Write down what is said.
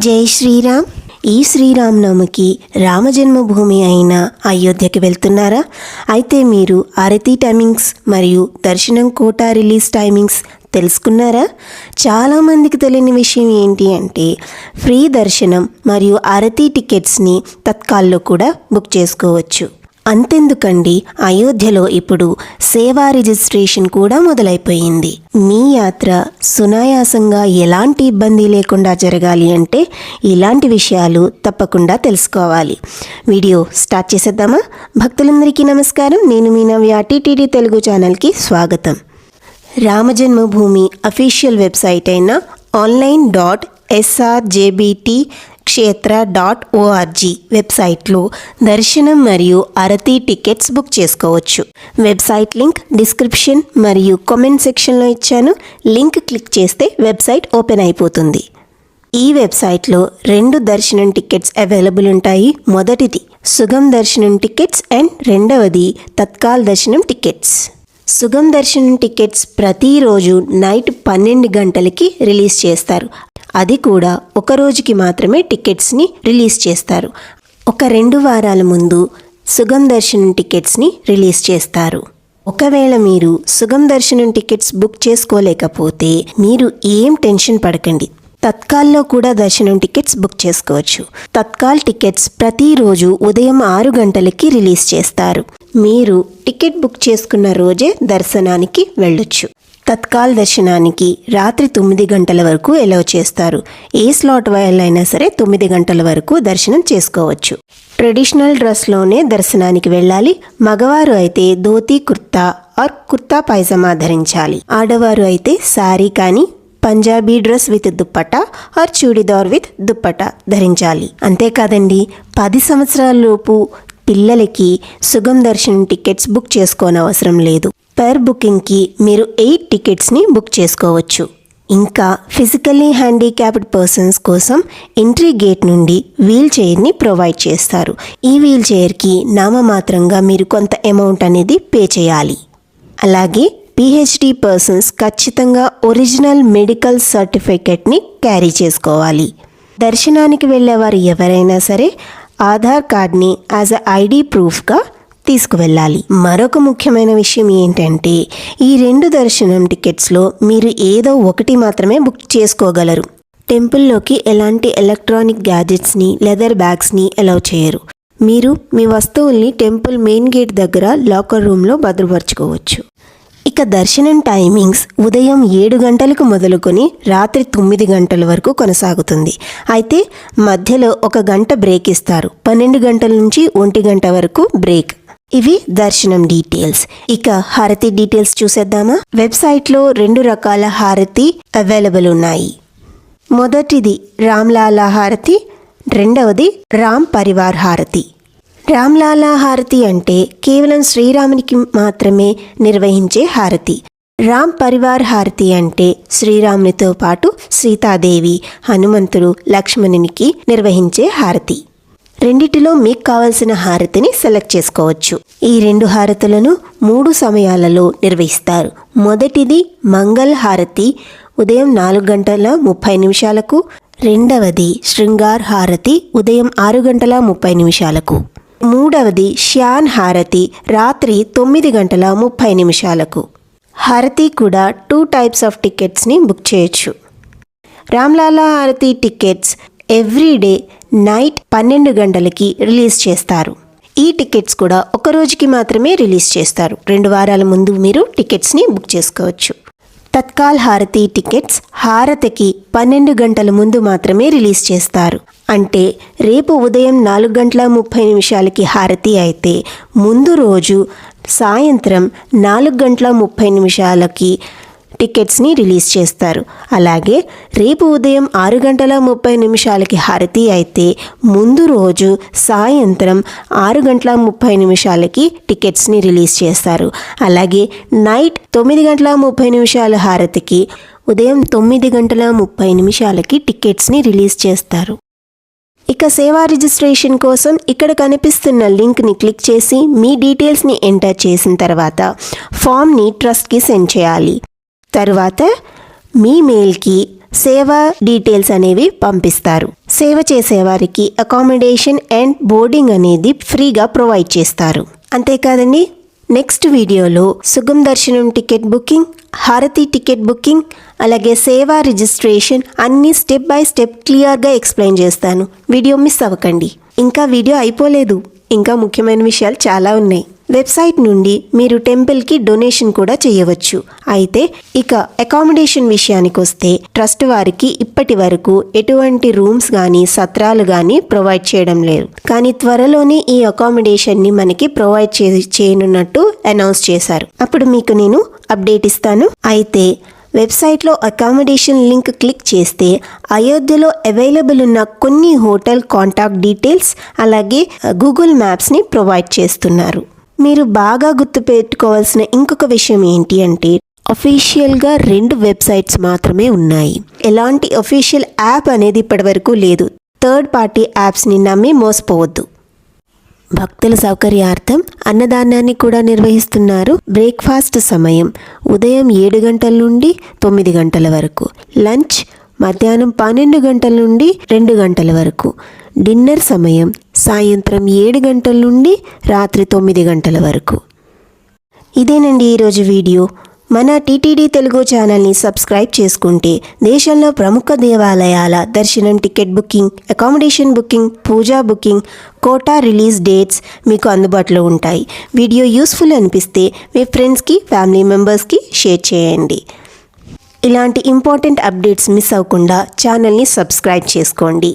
జై శ్రీరామ్. ఈ శ్రీరామనవమికి రామజన్మభూమి అయిన అయోధ్యకి వెళ్తున్నారా? అయితే మీరు ఆరతి టైమింగ్స్ మరియు దర్శనం కోటా రిలీజ్ టైమింగ్స్ తెలుసుకున్నారా? చాలామందికి తెలియని విషయం ఏంటి అంటే ఫ్రీ దర్శనం మరియు ఆరతి టికెట్స్ని తత్కాల్లో కూడా బుక్ చేసుకోవచ్చు. అంతెందుకండి, అయోధ్యలో ఇప్పుడు సేవా రిజిస్ట్రేషన్ కూడా మొదలైపోయింది. మీ యాత్ర సునాయాసంగా ఎలాంటి ఇబ్బంది లేకుండా జరగాలి అంటే ఇలాంటి విషయాలు తప్పకుండా తెలుసుకోవాలి. వీడియో స్టార్ట్ చేసేద్దామా? భక్తులందరికీ నమస్కారం. నేను మీ నవ్య టీటీడీ తెలుగు ఛానల్కి స్వాగతం. రామజన్మభూమి అఫీషియల్ వెబ్సైట్ అయిన online.srjbtkshetra.org వెబ్సైట్లో దర్శనం మరియు ఆరతి టికెట్స్ బుక్ చేసుకోవచ్చు. వెబ్సైట్ లింక్ డిస్క్రిప్షన్ మరియు కామెంట్ సెక్షన్లో ఇచ్చాను. లింక్ క్లిక్ చేస్తే వెబ్సైట్ ఓపెన్ అయిపోతుంది. ఈ వెబ్సైట్లో 2 దర్శనం టికెట్స్ అవైలబుల్ ఉంటాయి. మొదటిది సుగమ్ దర్శనం టికెట్స్ అండ్ రెండవది తత్కాల్ దర్శనం టికెట్స్. సుగమ్ దర్శనం టికెట్స్ ప్రతిరోజు నైట్ 12 గంటలకి రిలీజ్ చేస్తారు. అది కూడా ఒక రోజుకి మాత్రమే టికెట్స్ని రిలీజ్ చేస్తారు. ఒక 2 వారాల ముందు సుగమ్ దర్శనం టికెట్స్ని రిలీజ్ చేస్తారు. ఒకవేళ మీరు సుగమ్ దర్శనం టికెట్స్ బుక్ చేసుకోలేకపోతే మీరు ఏం టెన్షన్ పడకండి. తత్కాల్లో కూడా దర్శనం టికెట్స్ బుక్ చేసుకోవచ్చు. తత్కాల్ టికెట్స్ ప్రతిరోజు ఉదయం 6 గంటలకి రిలీజ్ చేస్తారు. మీరు టికెట్ బుక్ చేసుకున్న రోజే దర్శనానికి వెళ్ళొచ్చు. తత్కాల్ దర్శనానికి రాత్రి 9 గంటల వరకు ఎలౌ చేస్తారు. ఏ స్లాట్ వాళ్ళైనా సరే 9 గంటల వరకు దర్శనం చేసుకోవచ్చు. ట్రెడిషనల్ డ్రెస్లోనే దర్శనానికి వెళ్ళాలి. మగవారు అయితే ధోతీ కుర్తా ఆర్ కుర్తా పైజమా ధరించాలి. ఆడవారు అయితే సారీ కానీ Punjabi dress with dupatta or churidar with dupatta ధరించాలి. అంతేకాదండి, 10 సంవత్సరాల లోపు పిల్లలకి సుగమ్ దర్శనం టికెట్స్ బుక్ చేసుకోనవసరం లేదు. పర్ బుకింగ్కి మీరు 8 టికెట్స్ని బుక్ చేసుకోవచ్చు. ఇంకా ఫిజికల్లీ హ్యాండిక్యాప్డ్ పర్సన్స్ కోసం ఎంట్రీ గేట్ నుండి వీల్ చైర్ని ప్రొవైడ్ చేస్తారు. ఈ వీల్ చైర్కి నామమాత్రంగా మీరు కొంత అమౌంట్ అనేది పే చేయాలి. అలాగే PhD పర్సన్స్ ఖచ్చితంగా ఒరిజినల్ మెడికల్ సర్టిఫికెట్ని క్యారీ చేసుకోవాలి. దర్శనానికి వెళ్ళేవారు ఎవరైనా సరే ఆధార్ కార్డ్ని యాజ్ ఎ ID ప్రూఫ్గా తీసుకువెళ్ళాలి. మరొక ముఖ్యమైన విషయం ఏంటంటే ఈ 2 దర్శనం టికెట్స్లో మీరు ఏదో ఒకటి మాత్రమే బుక్ చేసుకోగలరు. టెంపుల్లోకి ఎలాంటి ఎలక్ట్రానిక్ గ్యాజెట్స్ని లెదర్ బ్యాగ్స్ని అలౌ చేయరు. మీరు మీ వస్తువుల్ని టెంపుల్ మెయిన్ గేట్ దగ్గర లాకర్ రూమ్లో భద్రపరచుకోవచ్చు. ఇక దర్శనం టైమింగ్స్ ఉదయం 7 గంటలకు మొదలుకొని రాత్రి 9 గంటల వరకు కొనసాగుతుంది. అయితే మధ్యలో 1 గంట బ్రేక్ ఇస్తారు. 12 గంటల నుంచి 1 గంట వరకు బ్రేక్. ఇవి దర్శనం డీటెయిల్స్. ఇక హారతి డీటెయిల్స్ చూసేద్దామా? వెబ్సైట్లో 2 రకాల హారతి అవైలబుల్ ఉన్నాయి. మొదటిది రామ్లాలా హారతి, రెండవది రామ్ పరివార్ హారతి. రామ్లాలా హారతి అంటే కేవలం శ్రీరామునికి మాత్రమే నిర్వహించే హారతి. రామ్ పరివార్ హారతి అంటే శ్రీరామునితో పాటు సీతాదేవి, హనుమంతుడు, లక్ష్మణునికి నిర్వహించే హారతి. రెండిటిలో మీకు కావలసిన హారతిని సెలెక్ట్ చేసుకోవచ్చు. ఈ 2 హారతులను 3 సమయాలలో నిర్వహిస్తారు. మొదటిది మంగళ హారతి ఉదయం 4 గంటల 30 నిమిషాలకు, రెండవది శృంగార్ హారతి ఉదయం 6 గంటల 30 నిమిషాలకు, మూడవది శ్యాన్ హారతి రాత్రి 9 గంటల 30 నిమిషాలకు. హారతి కూడా 2 టైప్స్ ఆఫ్ టికెట్స్ని బుక్ చేయొచ్చు. రామ్లాలా హారతి టికెట్స్ ఎవ్రీడే నైట్ 12 గంటలకి రిలీజ్ చేస్తారు. ఈ టికెట్స్ కూడా ఒక రోజుకి మాత్రమే రిలీజ్ చేస్తారు. 2 వారాల ముందు మీరు టికెట్స్ని బుక్ చేసుకోవచ్చు. తత్కాల్ హారతి టికెట్స్ హారతికి 12 గంటల ముందు మాత్రమే రిలీజ్ చేస్తారు. అంటే రేపు ఉదయం 4 గంటల 30 నిమిషాలకి హారతి అయితే ముందు రోజు సాయంత్రం 4 గంటల 30 నిమిషాలకి టికెట్స్ని రిలీజ్ చేస్తారు. అలాగే రేపు ఉదయం 6 గంటల 30 నిమిషాలకి హారతి అయితే ముందు రోజు సాయంత్రం 6 గంటల 30 నిమిషాలకి టికెట్స్ని రిలీజ్ చేస్తారు. అలాగే నైట్ 9 గంటల 30 నిమిషాల హారతికి ఉదయం 9 గంటల 30 నిమిషాలకి టికెట్స్ని రిలీజ్ చేస్తారు. ఇక సేవా రిజిస్ట్రేషన్ కోసం ఇక్కడ కనిపిస్తున్న లింక్ని క్లిక్ చేసి మీ డీటెయిల్స్ని ఎంటర్ చేసిన తర్వాత ఫామ్ని ట్రస్ట్కి సెండ్ చేయాలి. తర్వాత మీ మెయిల్కి సేవ డీటెయిల్స్ అనేవి పంపిస్తారు. సేవ చేసేవారికి అకామిడేషన్ అండ్ బోర్డింగ్ అనేది ఫ్రీగా ప్రొవైడ్ చేస్తారు. అంతేకాదండి, నెక్స్ట్ వీడియోలో సుగం దర్శనం టికెట్ బుకింగ్, హారతి టికెట్ బుకింగ్, అలాగే సేవా రిజిస్ట్రేషన్ అన్నీ స్టెప్ బై స్టెప్ క్లియర్గా ఎక్స్ప్లెయిన్ చేస్తాను. వీడియో మిస్ అవ్వకండి. ఇంకా వీడియో అయిపోలేదు, ఇంకా ముఖ్యమైన విషయాలు చాలా ఉన్నాయి. వెబ్సైట్ నుండి మీరు టెంపుల్కి డొనేషన్ కూడా చేయవచ్చు. అయితే ఇక అకామిడేషన్ విషయానికి వస్తే ట్రస్ట్ వారికి ఇప్పటి వరకు ఎటువంటి రూమ్స్ కానీ సత్రాలు కానీ ప్రొవైడ్ చేయడం లేదు. కానీ త్వరలోనే ఈ అకామిడేషన్ని మనకి ప్రొవైడ్ చేయనున్నట్టు అనౌన్స్ చేశారు. అప్పుడు మీకు నేను అప్డేట్ ఇస్తాను. అయితే వెబ్సైట్లో అకామిడేషన్ లింక్ క్లిక్ చేస్తే అయోధ్యలో అవైలబుల్ ఉన్న కొన్ని హోటల్ కాంటాక్ట్ డీటెయిల్స్ అలాగే గూగుల్ మ్యాప్స్ని ప్రొవైడ్ చేస్తున్నారు. మీరు బాగా గుర్తుపెట్టుకోవాల్సిన ఇంకొక విషయం ఏంటి అంటే అఫీషియల్గా 2 వెబ్సైట్స్ మాత్రమే ఉన్నాయి. ఎలాంటి అఫీషియల్ యాప్ అనేది ఇప్పటివరకు లేదు. థర్డ్ పార్టీ యాప్స్ని నమ్మి మోసపోవద్దు. భక్తుల సౌకర్యార్థం అన్నదానాన్ని కూడా నిర్వహిస్తున్నారు. బ్రేక్ఫాస్ట్ సమయం ఉదయం 7 గంటల నుండి 9 గంటల వరకు, లంచ్ మధ్యాహ్నం 12 గంటల నుండి 2 గంటల వరకు, డిన్నర్ సమయం సాయంత్రం 7 గంటల నుండి రాత్రి 9 గంటల వరకు. ఇదేనండి ఈరోజు వీడియో. మన టీటీడీ తెలుగు ఛానల్ని సబ్స్క్రైబ్ చేసుకుంటే దేశంలో ప్రముఖ దేవాలయాల దర్శనం టికెట్ బుకింగ్, అకామిడేషన్ బుకింగ్, పూజా బుకింగ్, కోటా రిలీజ్ డేట్స్ మీకు అందుబాటులో ఉంటాయి. వీడియో యూస్ఫుల్ అనిపిస్తే మీ ఫ్రెండ్స్కి, ఫ్యామిలీ మెంబర్స్కి షేర్ చేయండి. ఇలాంటి ఇంపార్టెంట్ అప్డేట్స్ మిస్ అవ్వకుండా ఛానల్ని సబ్స్క్రైబ్ చేసుకోండి.